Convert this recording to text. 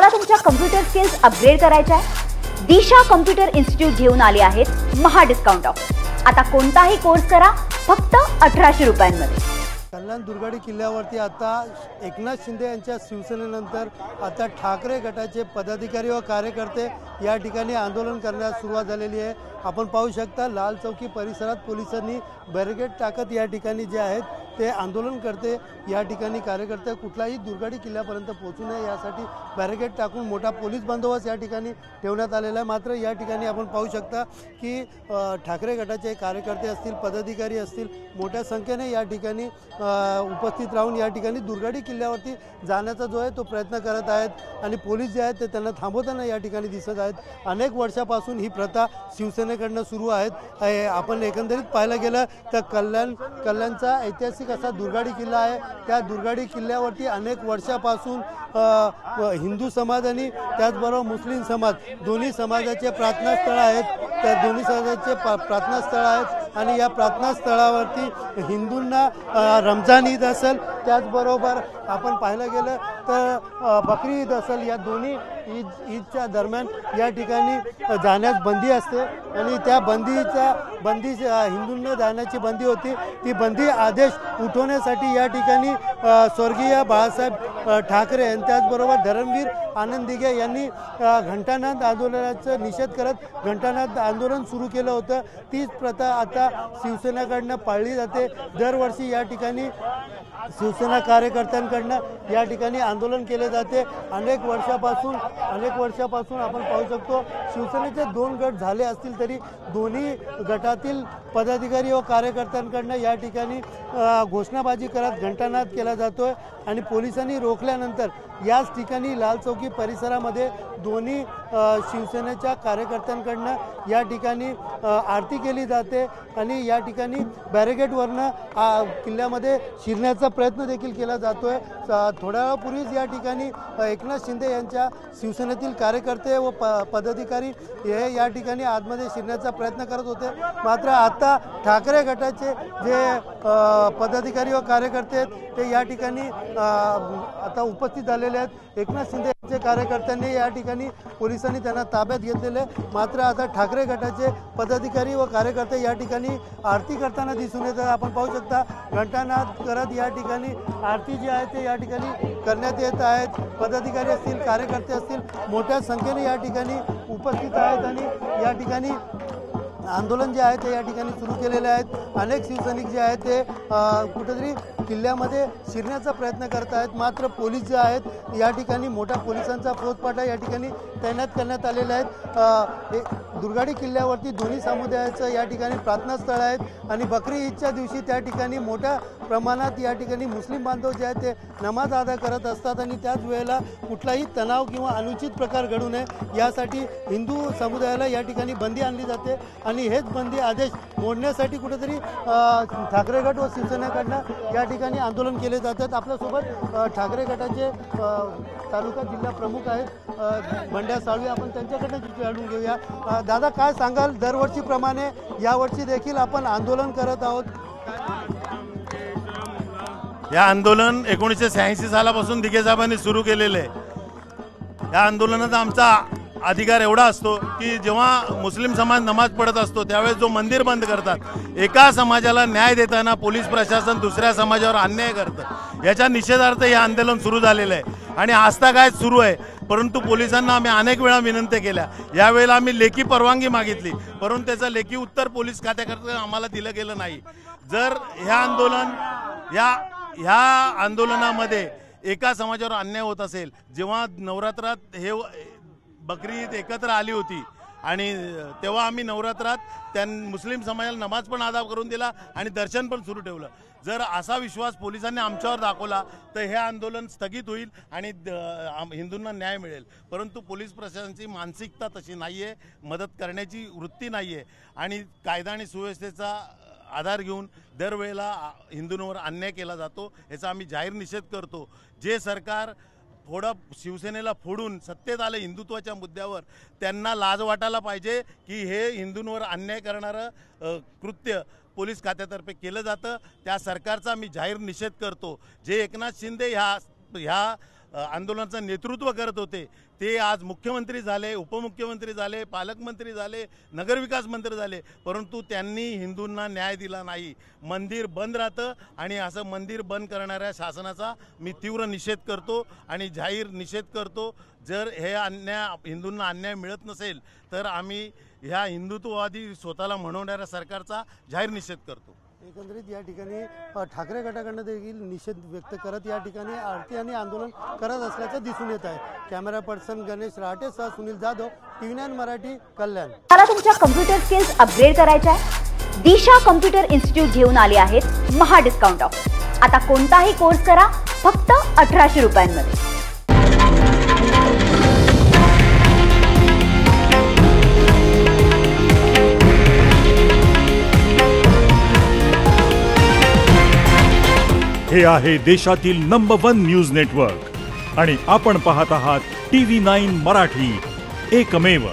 तुम्हाला तुमच्या computer skills upgrade करायच्या आहे? दिशा कम्प्युटर इन्स्टिट्यूट घेऊन आले आहेत महा डिस्काउंट ऑफर। आता कोणताही कोर्स करा फक्त 1800 रुपयांमध्ये। कल्याण दुर्गाडी किल्ल्यावरती आता एकनाथ शिंदे यांच्या शिवसेनेनंतर आता ठाकरे गटाचे पदाधिकारी व कार्यकर्ते या ठिकाणी आंदोलन करण्यास सुरुवात झालेली आहे। आपण पाहू शकता लाल चौकी परिसरात पोलिसांनी बॅरिकेड टाकत या ठिकाणी जे आहेत ते आंदोलन करते या ठिकाणी कार्यकर्ते कुठलाही दुर्गाडी किल्ल्यापर्यंत पोहोचू नये यासाठी बॅरिकेड टाकून मोठा पोलीस बंदोबस्त या ठिकाणी ठेवण्यात आलेला आहे। मात्र या ठिकाणी आपण पाहू शकता की ठाकरे गटाचे कार्यकर्ते असतील पदाधिकारी असतील मोठ्या संख्येने या ठिकाणी उपस्थित राहून या ठिकाणी दुर्गाडी किल्ल्यावरती जाण्याचा जो आहे तो प्रयत्न करत आहेत आणि पोलीस जे आहेत ते त्यांना थांबवताना या ठिकाणी दिसत आहेत। अनेक वर्षापासून ही प्रथा शिवसेनेकडनं सुरू आहेत। आपण एकंदरीत पाहायला गेलं तर कल्याणचा ऐतिहासिक असा दुर्गाडी किल्ला आहे। त्या दुर्गाडी किल्ल्यावरती अनेक वर्षापासून हिंदू समाज आणि त्याचबरोबर मुस्लिम समाज दोन्ही समाजाचे प्रार्थनास्थळ आहेत। त्या दोन्ही समाजाचे प्रार्थनास्थळ आहेत आणि या प्रार्थनास्थळावरती हिंदूंना रमजान ईद असेल त्याचबरोबर आपण पाहायला गेलं तर बकरी ईद असेल या दोन्ही ईदच्या दरम्यान या ठिकाणी जाण्यास बंदी असते आणि त्या बंदी हिंदूंना जाण्याची बंदी होती। ती बंदी आदेश उठवण्यासाठी या ठिकाणी स्वर्गीय बाळासाहेब ठाकरे आणि त्याचबरोबर धर्मवीर आनंद दिघे यांनी घंटानाद आंदोलनाचा निषेध करत घंटानाद आंदोलन सुरू केलं होतं। तीच प्रथा आता शिवसेनेकडनं पाळली जाते। दरवर्षी या ठिकाणी शिवसेना कार्यकर्त्यांकडनं या ठिकाणी आंदोलन केले जाते। अनेक वर्षापासून आपण पाहू शकतो शिवसेनेचे 2 गट झाले असतील तरी दोन्ही गटातील पदाधिकारी व कार्यकर्त्यांकडनं या ठिकाणी घोषणाबाजी करत घंटानाद केला जातोय आणि पोलिसांनी रोखल्यानंतर याच ठिकाणी लाल चौकी परिसरामध्ये दोन्ही शिवसेनेच्या कार्यकर्त्यांकडनं या ठिकाणी आरती केली जाते आणि या ठिकाणी बॅरिकेडवरनं किल्ल्यामध्ये शिरण्याचा प्रयत्न देखील केला जातोय। थोड्या वेळापूर्वीच या ठिकाणी एकनाथ शिंदे यांच्या शिवसेनेतील कार्यकर्ते व पदाधिकारी हे या ठिकाणी आतमध्ये शिरण्याचा प्रयत्न करत होते। मात्र आता ठाकरे गटाचे जे पदाधिकारी व कार्यकर्ते आहेत ते या ठिकाणी आता उपस्थित झालेले आहेत। एकनाथ शिंदे यांचे कार्यकर्त्यांनी या ठिकाणी पोलिसांनी त्यांना ताब्यात घेतलेले। मात्र आता ठाकरे गटाचे पदाधिकारी व कार्यकर्ते या ठिकाणी आरती करताना दिसून येतात। आपण पाहू शकता घंटानाद करत या ठिकाणी आरती जी आहे ते या ठिकाणी करण्यात येत आहेत। पदाधिकारी असतील कार्यकर्ते असतील मोठ्या संख्येने या ठिकाणी उपस्थित आहेत आणि या ठिकाणी आंदोलन जे आहे ते या ठिकाणी सुरू केलेले आहेत। अनेक शिवसैनिक जे आहेत ते कुठेतरी किल्ल्यामध्ये शिरण्याचा प्रयत्न करत आहेत। मात्र पोलीस जे आहेत या ठिकाणी मोठा पोलिसांचा फौजफाटा या ठिकाणी तैनात करण्यात आलेला आहे। दुर्गाडी किल्ल्यावरती दोन्ही समुदायाचं या ठिकाणी प्रार्थनास्थळ आहेत आणि बकरी ईदच्या दिवशी त्या ठिकाणी मोठ्या प्रमाणात या ठिकाणी मुस्लिम बांधव जे आहेत ते नमाज अदा करत असतात आणि त्याच वेळेला कुठलाही तणाव किंवा अनुचित प्रकार घडू नये यासाठी हिंदू समुदायाला या ठिकाणी बंदी आणली जाते आणि हेच बंदी आदेश मोडण्यासाठी कुठेतरी ठाकरे गट व शिवसेनेकडनं या ठिकाणी आंदोलन केले जातात। आपल्यासोबत ठाकरे गटाचे तालुका जिल्हा प्रमुख आहेत बंड्या साळवे, आपण त्यांच्याकडनं जाणून घेऊया। दादा काय सांगाल, दरवर्षीप्रमाणे यावर्षी देखील आपण आंदोलन करत आहोत? या आंदोलन 1986 सालापासून दिघे साहेबांनी सुरू केलेले आहे। या आंदोलनात आमचा अधिकार एवढा असतो की जेव्हा मुस्लिम समाज नमाज पढ़त असतो त्यावेळेस जो मंदिर बंद करतात एका समाजाला न्याय देताना पोलीस प्रशासन दुसऱ्या समाजावर अन्याय करतं, याच्या निषेधार्थ हे आंदोलन सुरू झालेलं आहे आणि आजतागायत सुरू आहे। परंतु पोलिसांना आम्ही अनेक वेळा विनंती केल्या, यावेळेला आम्ही लेखी परवानगी मागितली परंतु त्याचं लेखी उत्तर पोलीस खात्याकडे आम्हाला दिलं गेलं नाही। जर ह्या आंदोलनामध्ये एका समाजावर अन्याय होत असेल, जेव्हा नवरात्रात हे बकरी ईद एकत्र आली होती आणि तेव्हा आम्ही नवरात्रात मुस्लिम समाजाला नमाज पण अदा करून दिला आणि दर्शन पण सुरू ठेवलं। जर असा विश्वास पोलिसांनी आमच्यावर दाखवला तर हे आंदोलन स्थगित होईल आणि हिंदूंना न्याय मिळेल। परंतु पोलीस प्रशासनाची मानसिकता तशी नाही आहे, मदत करण्याची वृत्ती नाही आहे आणि कायदा आणि सुव्यवस्थेचा आधार घेऊन दरवेळेला हिंदूंवर अन्याय केला जातो, याचा आम्ही जाहीर निषेध करतो। जे सरकार थोडं शिवसेनेला फोडून सत्तेत आले हिंदुत्वाच्या मुद्द्यावर, त्यांना लाज वाटायला पाहिजे की हे हिंदूंवर अन्याय करणारं कृत्य पोलीस खात्यातर्फे केलं जातं। त्या सरकारचा मी जाहीर निषेध करतो। जे एकनाथ शिंदे ह्या आंदोलनाचं नेतृत्व करत होते ते आज मुख्यमंत्री झाले, उपमुख्यमंत्री झाले, पालकमंत्री झाले, नगरविकास मंत्री झाले, परंतु त्यांनी हिंदूंना न्याय दिला नाही। मंदिर बंद राहतं आणि असं मंदिर बंद करणाऱ्या शासनाचा मी तीव्र निषेध करतो आणि जाहीर निषेध करतो। जर हे हिंदूंना अन्याय मिळत नसेल तर आम्ही ह्या हिंदुत्ववादी स्वतःला म्हणवणाऱ्या सरकारचा जाहीर निषेध करतो। एकंदरीत या ठिकाणी ठाकरे गटाकडून देखील निषेध व्यक्त करत या ठिकाणी आरती आणि आंदोलन करत असल्याचं दिसून येत आहे। कॅमेरा पर्सन गणेश राटेसह सुनील जाधव, TV9 मराठी, कल्याण। मला तुमच्या कम्प्युटर स्किल्स अपग्रेड करायच्या आहे? दिशा कम्प्युटर इन्स्टिट्यूट घेऊन आले आहेत महा डिस्काउंट ऑफर। आता कोणताही कोर्स करा फक्त 1800 रुपयांमध्ये। हे आहे देशातील नंबर 1 न्यूज नेटवर्क आणि आपण पाहत आहात TV9 मराठी, एकमेव।